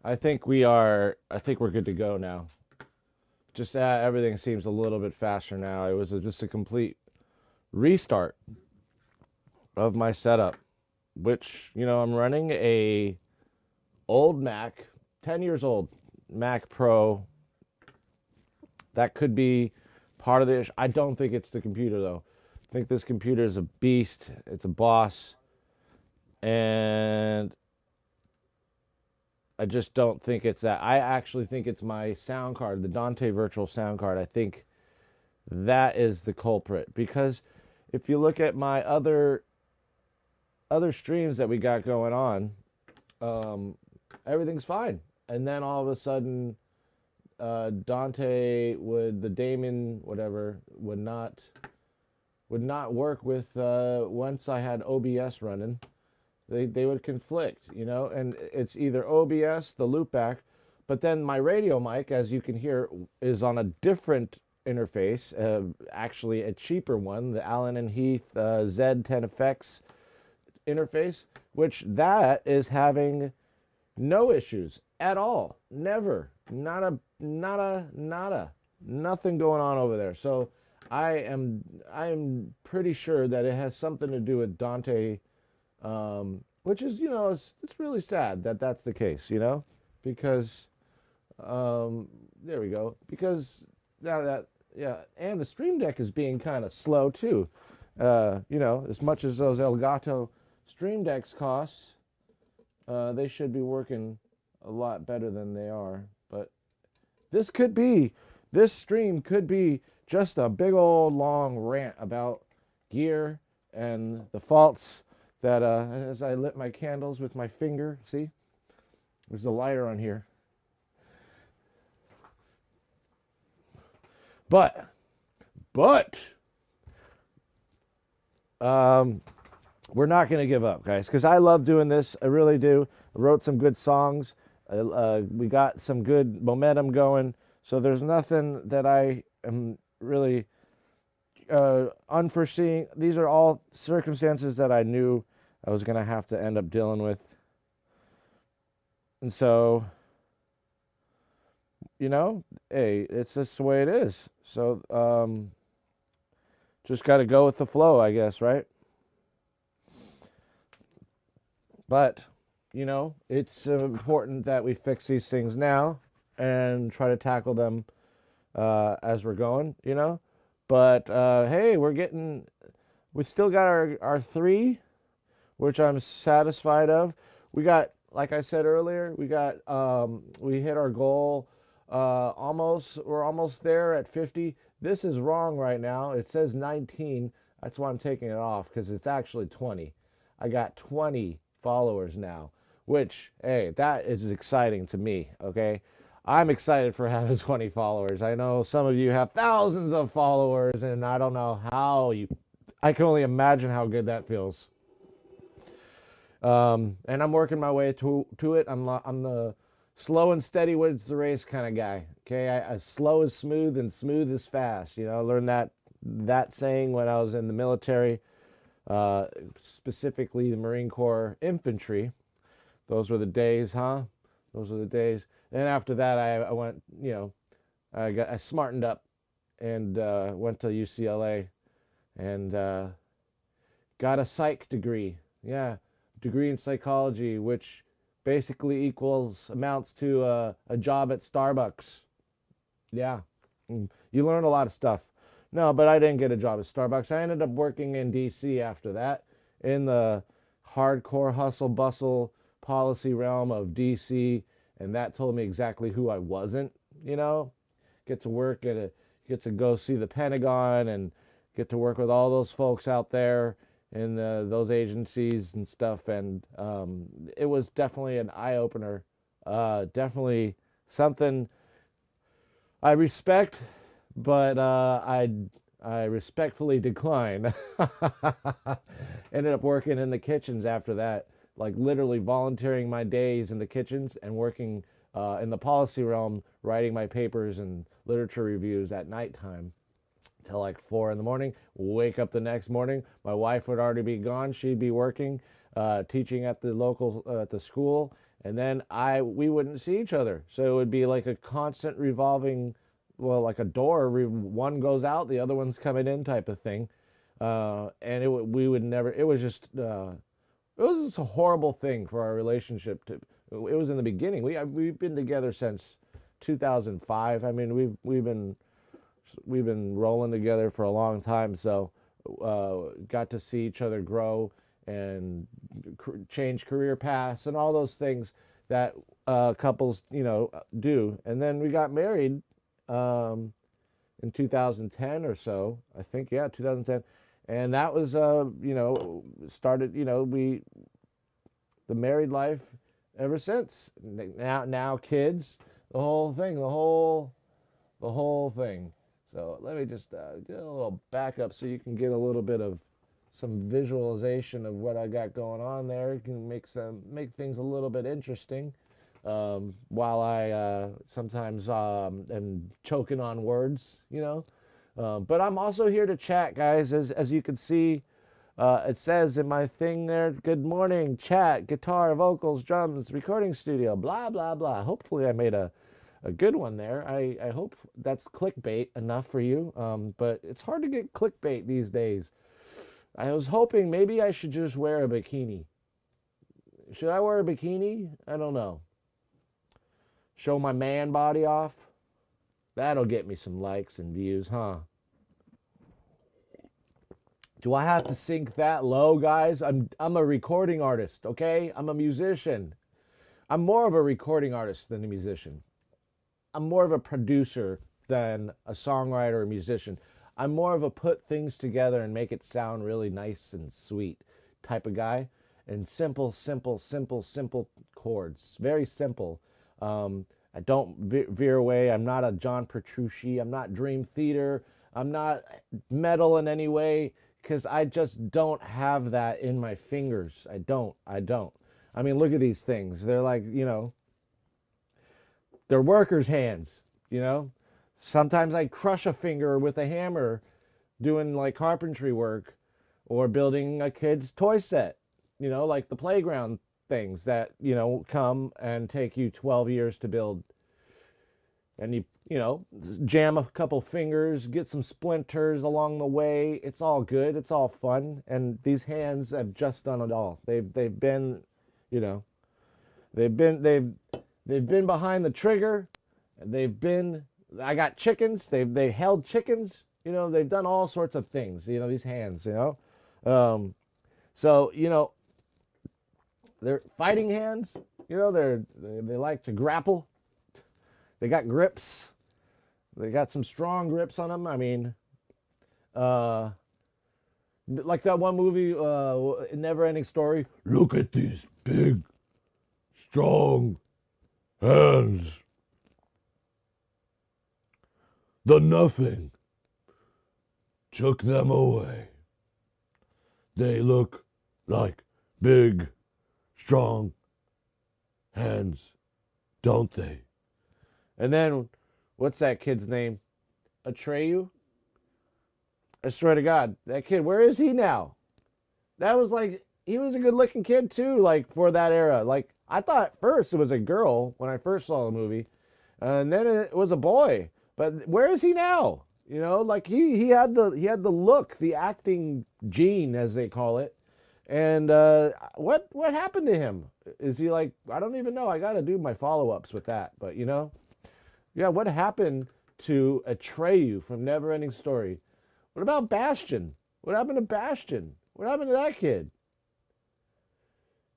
I think we're good to go now. Just everything seems a little bit faster now. It was just a complete restart of my setup, which, I'm running a old Mac, 10 years old Mac Pro. That could be part of the issue. I don't think it's the computer though. I think this computer is a beast. It's a boss, and I just don't think it's that. I actually think it's my sound card, the Dante virtual sound card. I think that is the culprit, because if you look at my other streams that we got going on, um, everything's fine. And then all of a sudden, Dante the daemon, whatever, would not work with once I had OBS running. They would conflict, and it's either OBS, the loopback, but then my radio mic, as you can hear, is on a different interface, actually a cheaper one, the Allen and Heath Z10FX interface, which that is having no issues at all. Never. Nada. Nothing going on over there. So I am pretty sure that it has something to do with Dante, which is, it's really sad that that's the case, because, there we go. Because yeah, and the Stream Deck is being kind of slow too. As much as those Elgato Stream Decks cost, they should be working a lot better than they are. But this stream could be just a big old long rant about gear and the faults that, as I lit my candles with my finger, see, there's a lighter on here. But, we're not going to give up, guys, because I love doing this. I really do. I wrote some good songs. We got some good momentum going. So there's nothing that I am really unforeseen. These are all circumstances that I knew I was going to have to end up dealing with. And so, hey, it's just the way it is. So, just got to go with the flow, I guess, right? But, it's important that we fix these things now and try to tackle them as we're going, But, hey, we still got our 3, which I'm satisfied of. We got, like I said earlier, we hit our goal. We're almost there at 50. This is wrong right now. It says 19. That's why I'm taking it off, because it's actually 20. I got 20 followers now, which, hey, that is exciting to me, okay? I'm excited for having 20 followers. I know some of you have thousands of followers, and I don't know I can only imagine how good that feels. And I'm working my way to it. I'm the slow and steady wins the race kind of guy. Okay, I slow is smooth and smooth is fast. I learned that saying when I was in the military, specifically the Marine Corps infantry. Those were the days, huh? Those were the days. And after that, I went, I smartened up and went to UCLA and got a psych degree. Yeah, degree in psychology, which basically amounts to a job at Starbucks. Yeah, you learn a lot of stuff. No, but I didn't get a job at Starbucks. I ended up working in D.C. after that, in the hardcore hustle bustle policy realm of D.C., and that told me exactly who I wasn't. Get to work get to go see the Pentagon and get to work with all those folks out there in those agencies and stuff, and it was definitely an eye-opener. Definitely something I respect, but I respectfully decline. Ended up working in the kitchens after that, like literally volunteering my days in the kitchens and working in the policy realm, writing my papers and literature reviews at nighttime till like 4 in the morning. Wake up the next morning, my wife would already be gone. She'd be working, teaching at the local at the school, and then we wouldn't see each other. So it would be like a constant revolving, well, like a door. One goes out, the other one's coming in, type of thing. And we would never. It was just it was just a horrible thing for our relationship. It was in the beginning. We've been together since 2005. I mean, we've been rolling together for a long time. So got to see each other grow and change career paths and all those things that couples, do. And then we got married in 2010 or so, I think. Yeah, 2010. And that was, started, the married life ever since. Now kids, the whole thing, the whole thing. So let me just get a little backup so you can get a little bit of some visualization of what I got going on there. It can make things a little bit interesting, while I sometimes am choking on words, But I'm also here to chat, guys. As you can see, it says in my thing there, good morning, chat, guitar, vocals, drums, recording studio, blah, blah, blah. Hopefully I made a good one there. I hope that's clickbait enough for you, but it's hard to get clickbait these days. I was hoping maybe I should just wear a bikini. Should I wear a bikini? I don't know. Show my man body off? That'll get me some likes and views, huh? Do I have to sink that low, guys? I'm a recording artist, okay? I'm a musician. I'm more of a recording artist than a musician. I'm more of a producer than a songwriter or musician. I'm more of a put things together and make it sound really nice and sweet type of guy. And simple chords. Very simple. I don't veer away. I'm not a John Petrucci. I'm not Dream Theater. I'm not metal in any way, because I just don't have that in my fingers. I don't. I mean, look at these things. They're like, they're workers' hands, Sometimes I crush a finger with a hammer doing like carpentry work or building a kid's toy set, like the playground things that, come and take you 12 years to build. And you jam a couple fingers, get some splinters along the way. It's all good. It's all fun. And these hands have just done it all. They've been, they've been behind the trigger. I got chickens. They held chickens. They've done all sorts of things. These hands. So they're fighting hands. They like to grapple. They got grips. They got some strong grips on them. I mean, like that one movie, Never Ending Story. Look at these big, strong hands. The nothing took them away. They look like big, strong hands, don't they? And then, what's that kid's name? Atreyu? I swear to God, that kid, where is he now? That was like, he was a good looking kid too, like for that era. Like, I thought at first it was a girl when I first saw the movie, and then it was a boy. But where is he now? Like he had the look, the acting gene, as they call it. And what happened to him? Is he like, I don't even know. I got to do my follow-ups with that. But yeah, what happened to Atreyu from Neverending Story? What about Bastion? What happened to Bastion? What happened to that kid?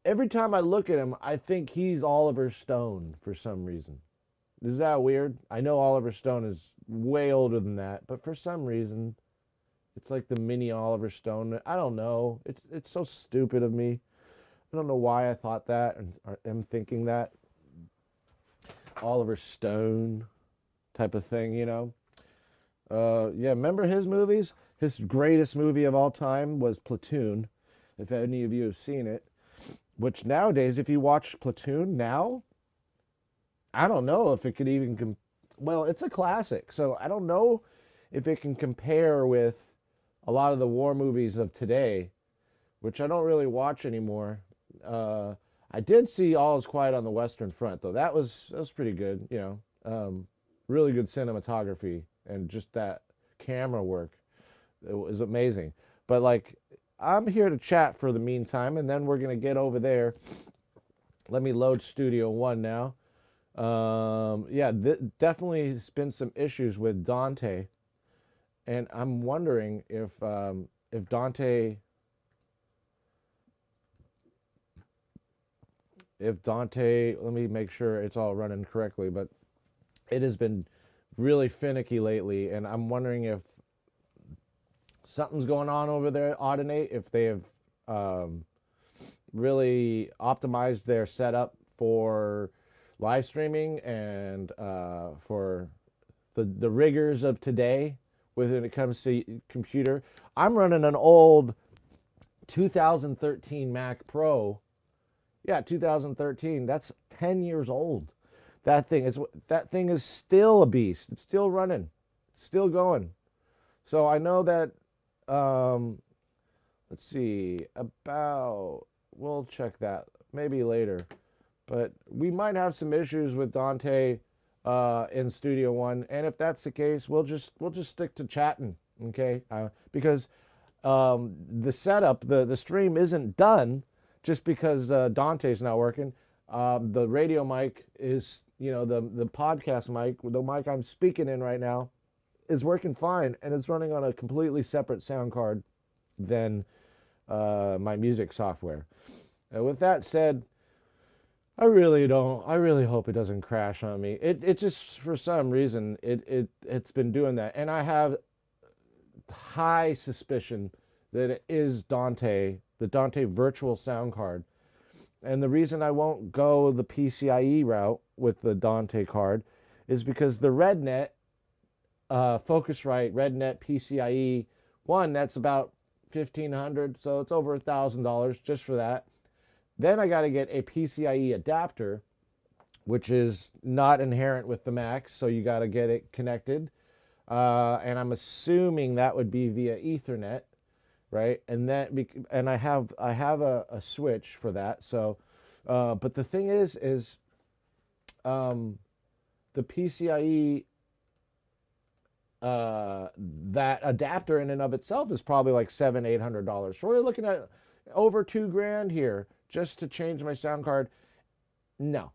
Every time I look at him, I think he's Oliver Stone for some reason. Is that weird? I know Oliver Stone is way older than that, but for some reason, it's like the mini Oliver Stone. I don't know. It's so stupid of me. I don't know why I thought that and am thinking that. Oliver Stone type of thing, Yeah, remember his movies? His greatest movie of all time was Platoon, if any of you have seen it. Which nowadays, if you watch Platoon now, I don't know if it could even well, it's a classic, so I don't know if it can compare with a lot of the war movies of today, which I don't really watch anymore. I did see All Is Quiet on the Western Front, though. That was pretty good. Really good cinematography and just that camera work. It was amazing. But like, I'm here to chat for the meantime, and then we're gonna get over there. Let me load Studio One now. Yeah, definitely has been some issues with Dante, and I'm wondering if Dante let me make sure it's all running correctly, but it has been really finicky lately, and I'm wondering if something's going on over there at Audinate, if they have um, really optimized their setup for live streaming and for the rigors of today when it comes to computer. I'm running an old 2013 Mac Pro. Yeah, 2013. That's 10 years old. That thing is still a beast. It's still running. It's still going. So I know that let's see, about we'll check that maybe later. But we might have some issues with Dante in Studio One, and if that's the case, we'll just stick to chatting, okay? Because the setup, the stream isn't done just because Dante's not working. The radio mic is, the podcast mic, the mic I'm speaking in right now, is working fine, and it's running on a completely separate sound card than my music software. With that said, I really don't. I really hope it doesn't crash on me. It just for some reason it's been doing that, and I have high suspicion that it is Dante, the Dante virtual sound card. And the reason I won't go the PCIe route with the Dante card is because the RedNet, Focusrite RedNet PCIe one, that's about 1,500, so it's over $1,000 just for that. Then I got to get a PCIe adapter, which is not inherent with the Macs, so you got to get it connected. And I'm assuming that would be via Ethernet, right? And I have a switch for that. So, but the thing is the PCIe that adapter in and of itself is probably like $700-800. So we're looking at over $2,000 here just to change my sound card. No,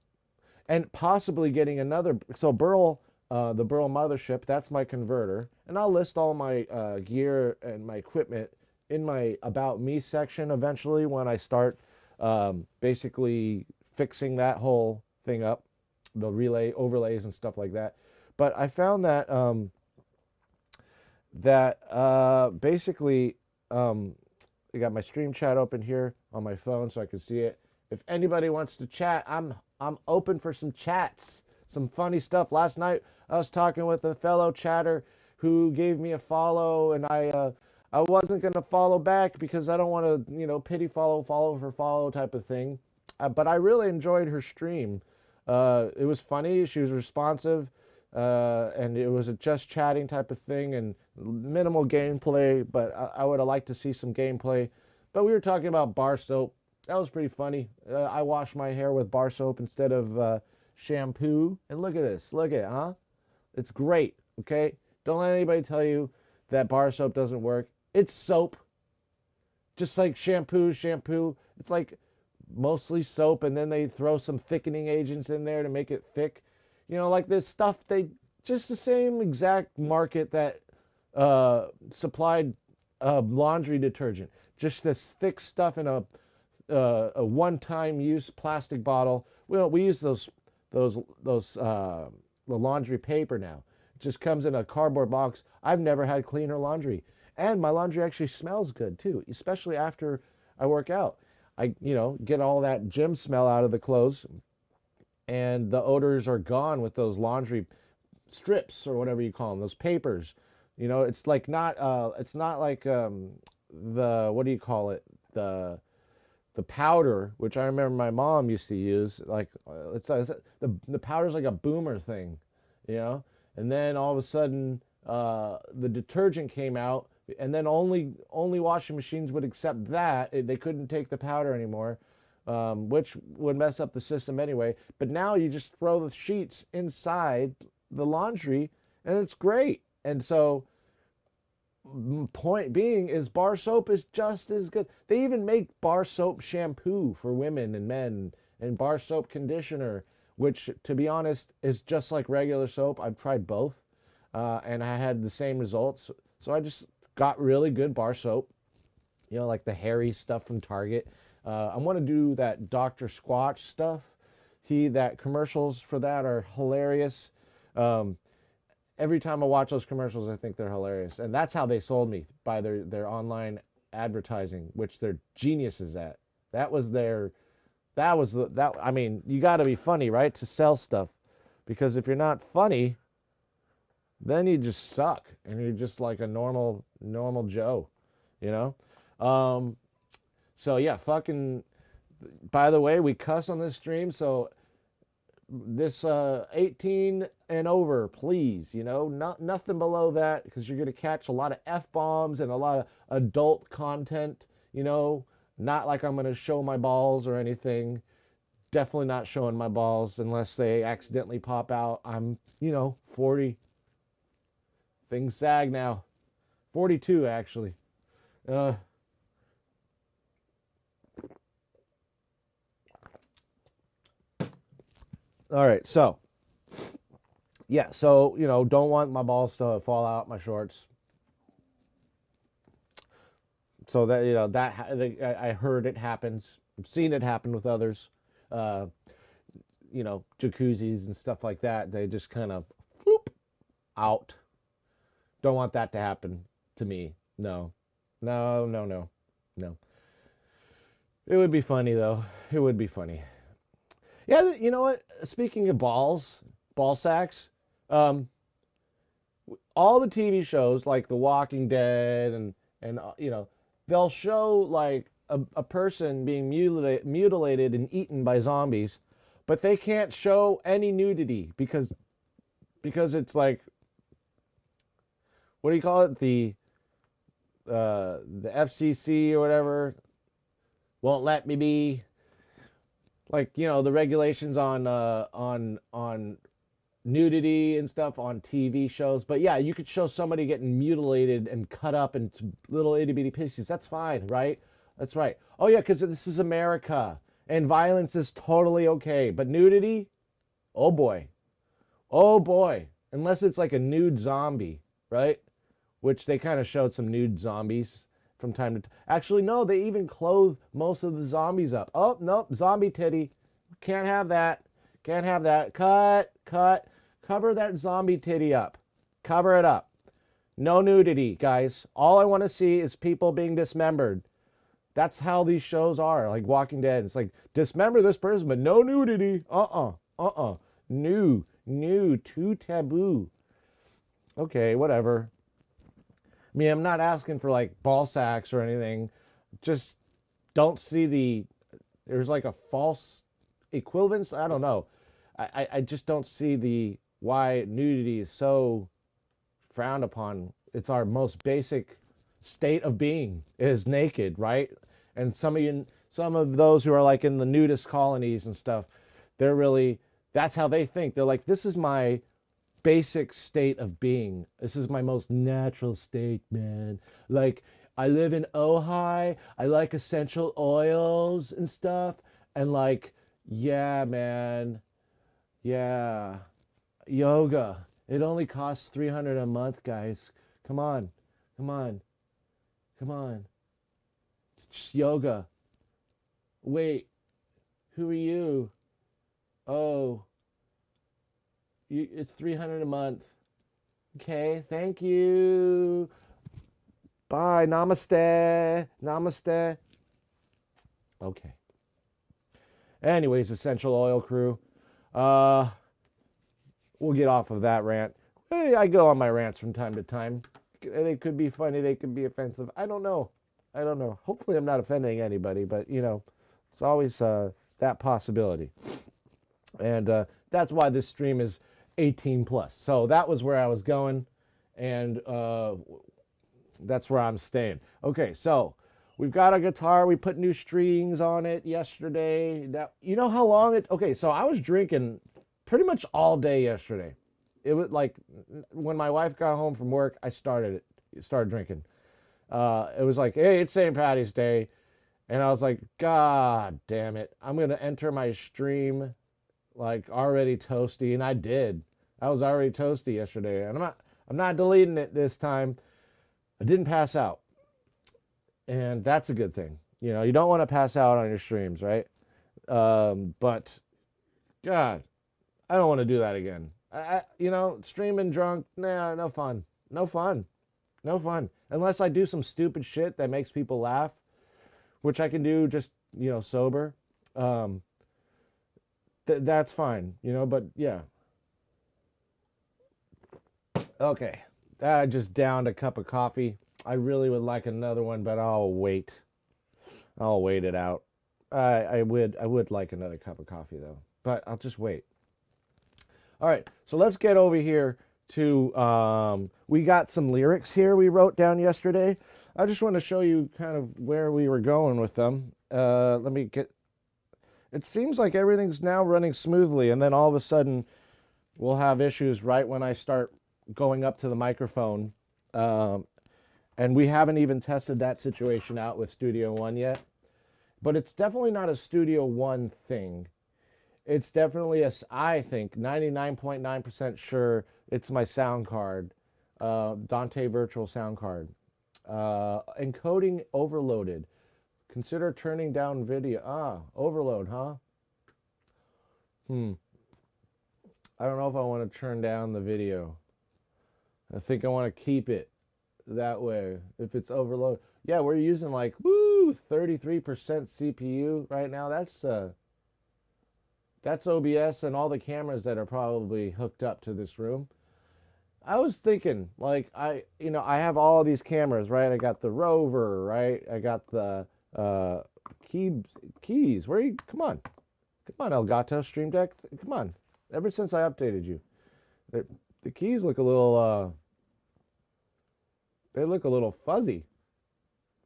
and possibly getting another. So BURL, the BURL Mothership, that's my converter, and I'll list all my gear and my equipment in my About Me section eventually when I start basically fixing that whole thing up, the relay overlays and stuff like that. But I found that basically I got my stream chat open here on my phone so I can see it. If anybody wants to chat, I'm open for some chats, some funny stuff. Last night I was talking with a fellow chatter who gave me a follow, and I wasn't gonna follow back because I don't want to pity follow for follow type of thing. But I really enjoyed her stream. It was funny. She was responsive. And it was a just chatting type of thing and minimal gameplay, but I would have liked to see some gameplay. But we were talking about bar soap. That was pretty funny. I wash my hair with bar soap instead of shampoo. And look at this. Look at it, huh? It's great, okay? Don't let anybody tell you that bar soap doesn't work. It's soap. Just like shampoo. It's like mostly soap, and then they throw some thickening agents in there to make it thick. Like this stuff, they just the same exact market that supplied laundry detergent. Just this thick stuff in a one-time use plastic bottle. We use those the laundry paper now. It just comes in a cardboard box. I've never had cleaner laundry, and my laundry actually smells good too, especially after I work out. I get all that gym smell out of the clothes, and the odors are gone with those laundry strips or whatever you call them, those papers. It's like it's not like the what do you call it, the powder, which I remember my mom used to use. Like the powder's like a boomer thing, and then all of a sudden the detergent came out, and then only washing machines would accept that. They couldn't take the powder anymore. which would mess up the system anyway. But now you just throw the sheets inside the laundry, and it's great. And so, point being is bar soap is just as good. They even make bar soap shampoo for women and men, and bar soap conditioner, which, to be honest, is just like regular soap. I've tried both, and I had the same results. So I just got really good bar soap, like the hairy stuff from Target. I want to do that Dr. Squatch stuff. That commercials for that are hilarious. Every time I watch those commercials, I think they're hilarious. And that's how they sold me, by their online advertising, which they're geniuses at. I mean, you got to be funny, right, to sell stuff. Because if you're not funny, then you just suck. And you're just like a normal Joe, you know? So yeah, fucking, by the way, we cuss on this stream, so this 18 and over, please, nothing below that, because you're going to catch a lot of F-bombs and a lot of adult content, not like I'm going to show my balls or anything. Definitely not showing my balls unless they accidentally pop out. I'm, 40. Things sag now. 42, actually. All right, so, yeah, so, don't want my balls to fall out my shorts. So that, I heard it happens. I've seen it happen with others. Jacuzzis and stuff like that. They just kind of, whoop, out. Don't want that to happen to me. No. No. It would be funny, though. It would be funny. Yeah, you know what? Speaking of ball sacks, all the TV shows like The Walking Dead and they'll show like a person being mutilated and eaten by zombies, but they can't show any nudity because it's like, what do you call it? The FCC or whatever won't let me be. Like, the regulations on nudity and stuff on TV shows. But yeah, you could show somebody getting mutilated and cut up into little itty bitty pieces. That's fine, right? That's right. Oh yeah, because this is America and violence is totally okay. But nudity, oh boy, unless it's like a nude zombie, right? Which they kind of showed some nude zombies from time to time. Actually, no, they even clothe most of the zombies up. Oh, nope, zombie titty. Can't have that. Cut. Cover that zombie titty up. Cover it up. No nudity, guys. All I want to see is people being dismembered. That's how these shows are, like Walking Dead. It's like, dismember this person, but no nudity. New, too taboo. Okay, whatever. I mean, I'm not asking for like ball sacks or anything. Just don't see there's like a false equivalence. I don't know. I just don't see why nudity is so frowned upon. It's our most basic state of being is naked, right? And some of those who are like in the nudist colonies and stuff, that's how they think. They're like, this is my basic state of being. This is my most natural state, man. Like, I live in Ojai. I like essential oils and stuff. And like, yeah, man. Yeah. Yoga. It only costs $300 a month, guys. Come on. It's just yoga. Wait. Who are you? Oh. It's $300 a month. Okay, thank you. Bye. Namaste. Okay. Anyways, essential oil crew. We'll get off of that rant. Hey, I go on my rants from time to time. They could be funny. They could be offensive. I don't know. Hopefully I'm not offending anybody, but, it's always that possibility. And that's why this stream is 18 plus. So that was where I was going, and that's where I'm staying. Okay, so we've got a guitar. We put new strings on it yesterday. That, you know how long it? Okay, so I was drinking pretty much all day yesterday. It was like when my wife got home from work, I started drinking. It was like, hey, it's St. Patty's Day, and I was like, God damn it, I'm gonna enter my stream like already toasty, and I did. I was already toasty yesterday, and I'm not deleting it this time. I didn't pass out, and that's a good thing. You know, you don't want to pass out on your streams, right? But God, I don't want to do that again. You know, streaming drunk, nah, no fun, no fun, no fun. Unless I do some stupid shit that makes people laugh, which I can do just, you know, sober. Um, that's fine, you know. But yeah, okay. I just downed a cup of coffee. I really would like another one, but I'll wait. I'll wait it out. I would like another cup of coffee though, but I'll just wait. All right, so let's get over here to we got some lyrics here we wrote down yesterday. I just want to show you kind of where we were going with them. Let me get. It seems like everything's now running smoothly, and then all of a sudden we'll have issues right when I start going up to the microphone. Um, and we haven't even tested that situation out with Studio One yet. But it's definitely not a Studio One thing. It's definitely I think 99.9% sure it's my sound card, Dante Virtual Sound Card. Encoding overloaded. Consider turning down video. Overload, huh? I don't know if I want to turn down the video. I think I want to keep it that way. If it's overload, yeah, we're using like 33% CPU right now. That's OBS and all the cameras that are probably hooked up to this room. I was thinking, like, I have all these cameras, right? I got the Rover, right? I got the keys. Where are you? Come on, Elgato Stream Deck. Come on. Ever since I updated you, the keys look a little. They look a little fuzzy,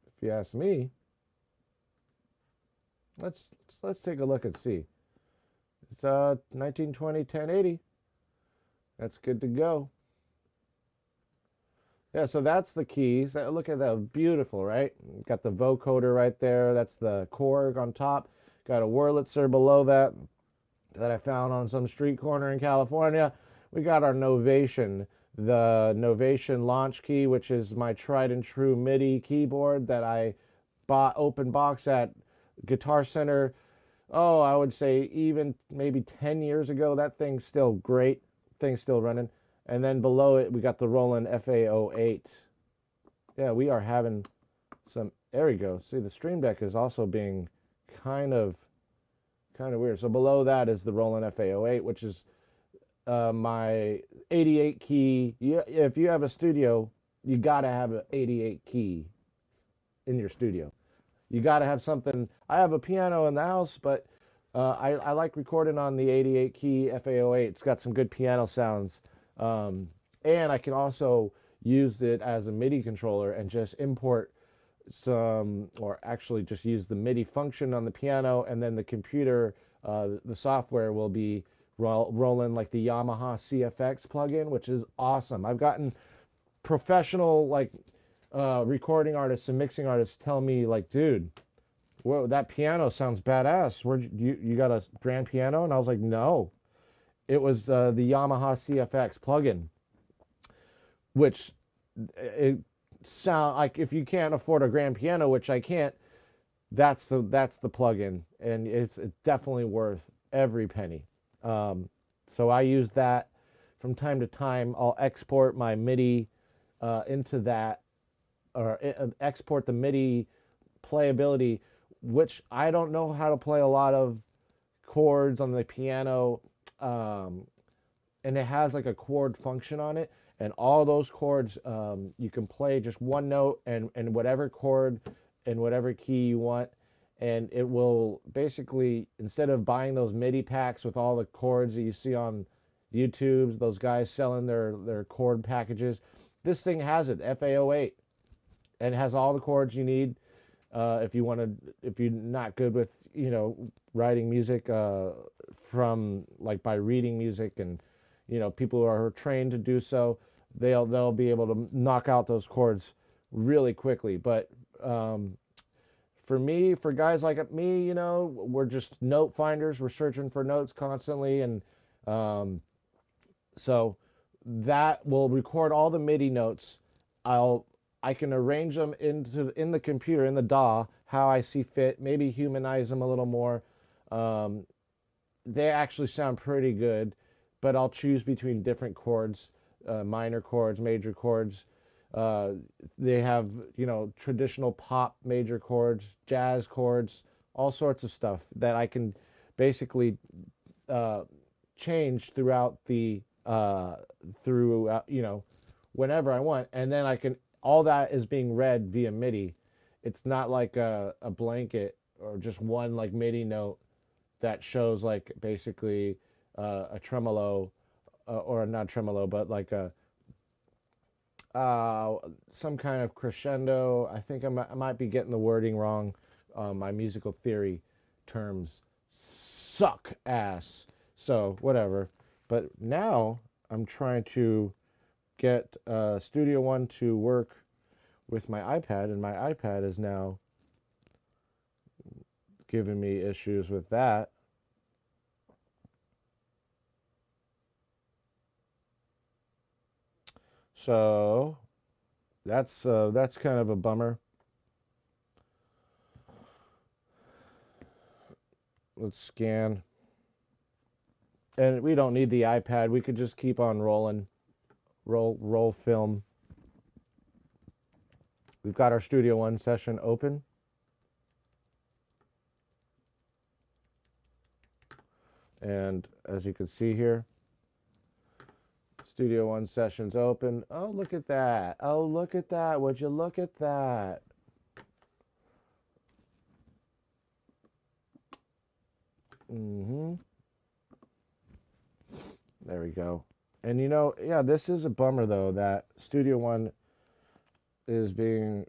if you ask me. Let's take a look and see. It's 1920 1080. That's good to go. Yeah, so that's the keys. Look at that, beautiful, right? Got the vocoder right there. That's the Korg on top. Got a Wurlitzer below that I found on some street corner in California. We got our Novation, the Novation launch key, which is my tried and true MIDI keyboard that I bought open box at Guitar Center. Oh, I would say even maybe 10 years ago. That thing's still great. Thing's still running. And then below it, we got the Roland FA08. Yeah, we are having some. There we go. See, the Stream Deck is also being kind of weird. So below that is the Roland FA08, which is my 88 key. If you have a studio, you got to have an 88 key in your studio. You got to have something. I have a piano in the house, but I like recording on the 88 key FA08. It's got some good piano sounds. And I can also use it as a MIDI controller and just import some, or actually just use the MIDI function on the piano, and then the computer, the software will be rolling like the Yamaha CFX plugin, which is awesome. I've gotten professional like recording artists and mixing artists tell me like, dude, whoa, that piano sounds badass. Where you got a grand piano? And I was like, no, it was the Yamaha CFX plugin, which it sound like, if you can't afford a grand piano, which I can't, that's the plugin, and it's definitely worth every penny. So I use that from time to time. I'll export my MIDI into that, or export the MIDI playability, which I don't know how to play a lot of chords on the piano, and it has like a chord function on it, and all those chords, you can play just one note and whatever chord and whatever key you want, and it will basically, instead of buying those MIDI packs with all the chords that you see on YouTube, those guys selling their chord packages, this thing has it, FA08, and it has all the chords you need. if you want to, if you're not good with, writing music from like by reading music, and people who are trained to do so, they'll be able to knock out those chords really quickly. But for me, for guys like me, we're just note finders. We're searching for notes constantly, and um, so that will record all the MIDI notes. I can arrange them in the computer, in the DAW, how I see fit. Maybe humanize them a little more. Um, they actually sound pretty good, but I'll choose between different chords, minor chords, major chords. Uh, they have, traditional pop major chords, jazz chords, all sorts of stuff that I can basically uh, change throughout, whenever I want, and then I can. All that is being read via MIDI. It's not like a blanket or just one like MIDI note that shows like basically a tremolo, or not tremolo, but like a some kind of crescendo. I think I might be getting the wording wrong. My musical theory terms suck ass. So whatever. But now I'm trying to get Studio One to work with my iPad, and my iPad is now giving me issues with that. So that's kind of a bummer. Let's scan. And we don't need the iPad. We could just keep on rolling. Roll film. We've got our Studio One session open. And as you can see here, Studio One session's open. Oh, look at that. Oh, look at that. Would you look at that? There we go. And yeah, this is a bummer though, that Studio One is being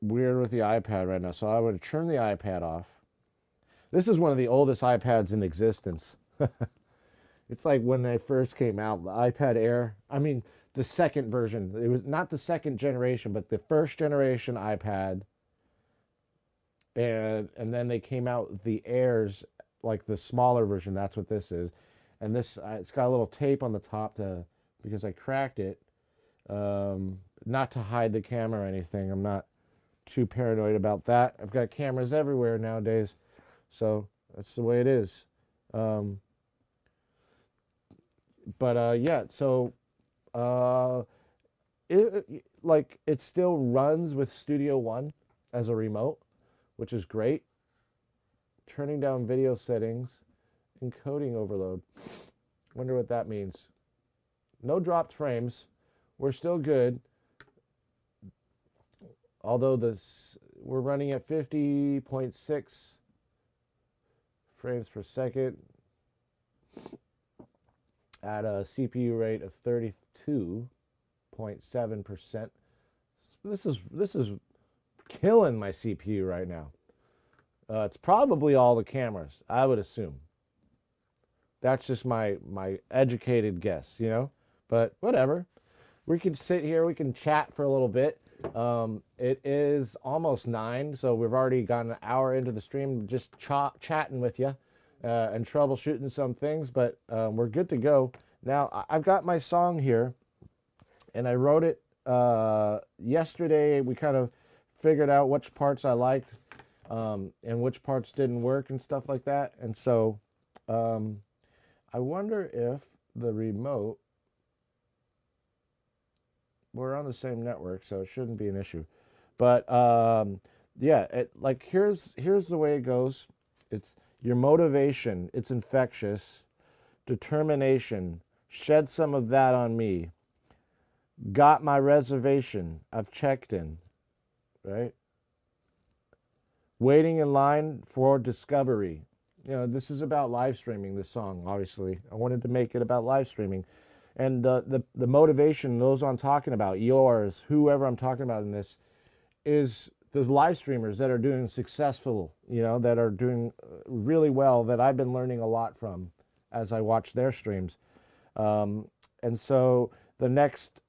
weird with the iPad right now. So I would turn the iPad off. This is one of the oldest iPads in existence. It's like when they first came out, the iPad Air. I mean, the second version. It was not the second generation, but the first generation iPad. And then they came out with the Airs, like the smaller version. That's what this is. And this, it's got a little tape on the top because I cracked it. Not to hide the camera or anything. I'm not too paranoid about that. I've got cameras everywhere nowadays, so that's the way it is. Yeah, so it still runs with Studio One as a remote, which is great. Turning down video settings, encoding overload. Wonder what that means. No dropped frames. We're still good. Although we're running at 50.6 frames per second at a CPU rate of 32.7%. This is killing my CPU right now. It's probably all the cameras, I would assume. That's just my educated guess, But whatever. We can sit here, we can chat for a little bit. It is almost 9, so we've already got an hour into the stream just chatting with you and troubleshooting some things, but we're good to go. Now, I've got my song here, and I wrote it yesterday. We kind of figured out which parts I liked and which parts didn't work and stuff like that. And so I wonder if the remote, we're on the same network, so it shouldn't be an issue. But yeah, here's the way it goes. It's your motivation. It's infectious. Determination. Shed some of that on me. Got my reservation. I've checked in. Right? Waiting in line for discovery. This is about live streaming, this song, obviously. I wanted to make it about live streaming. And the motivation, those I'm talking about, yours, whoever I'm talking about in this, is there's live streamers that are doing successful, that are doing really well, that I've been learning a lot from as I watch their streams. And so the next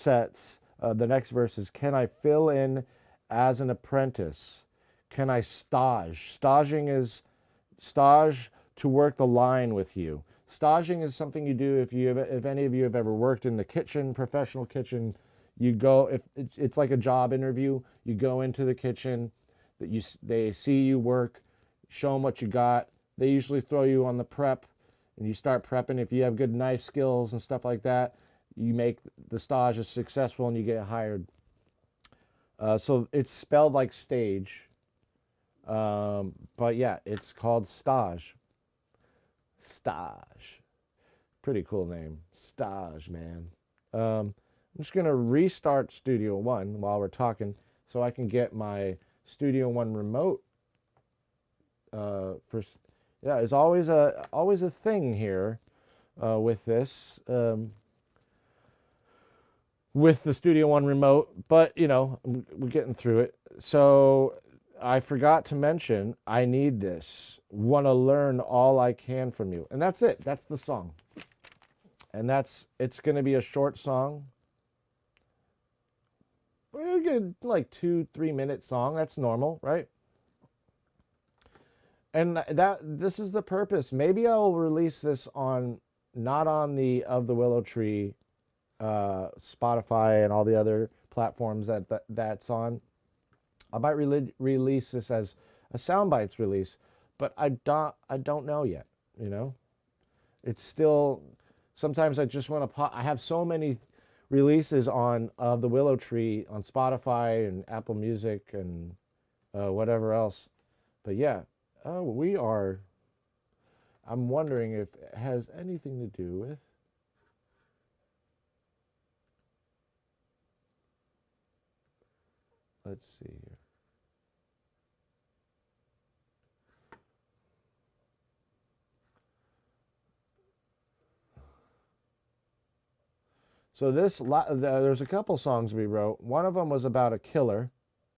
the next verse is, can I fill in as an apprentice? Can I stage? Stage to work the line with you. Staging is something you do if any of you have ever worked in the kitchen, professional kitchen. You go, if it's like a job interview, you go into the kitchen, they see you work, show them what you got. They usually throw you on the prep, and you start prepping. If you have good knife skills and stuff like that, you make the stage successful and you get hired. So it's spelled like stage, but yeah, it's called stage. Stage, pretty cool name, stage, man. I'm just gonna restart Studio One while we're talking, so I can get my Studio One remote. Yeah, it's always a thing here with this. With the Studio One remote, but we're getting through it. So I forgot to mention, I need this. Want to learn all I can from you, and that's it. That's the song, and it's going to be a short song. We're good, like 2-3 minute song. That's normal, right? And this is the purpose. Maybe I'll release this on, not on the Of the Willow Tree Spotify and all the other platforms that's on. I might release this as a Soundbites release, but I don't know yet. It's still, sometimes I just want to I have so many releases on Of the Willow Tree on Spotify and Apple Music and whatever else. But yeah, I'm wondering if it has anything to do with, let's see here. So there's a couple songs we wrote. One of them was about a killer.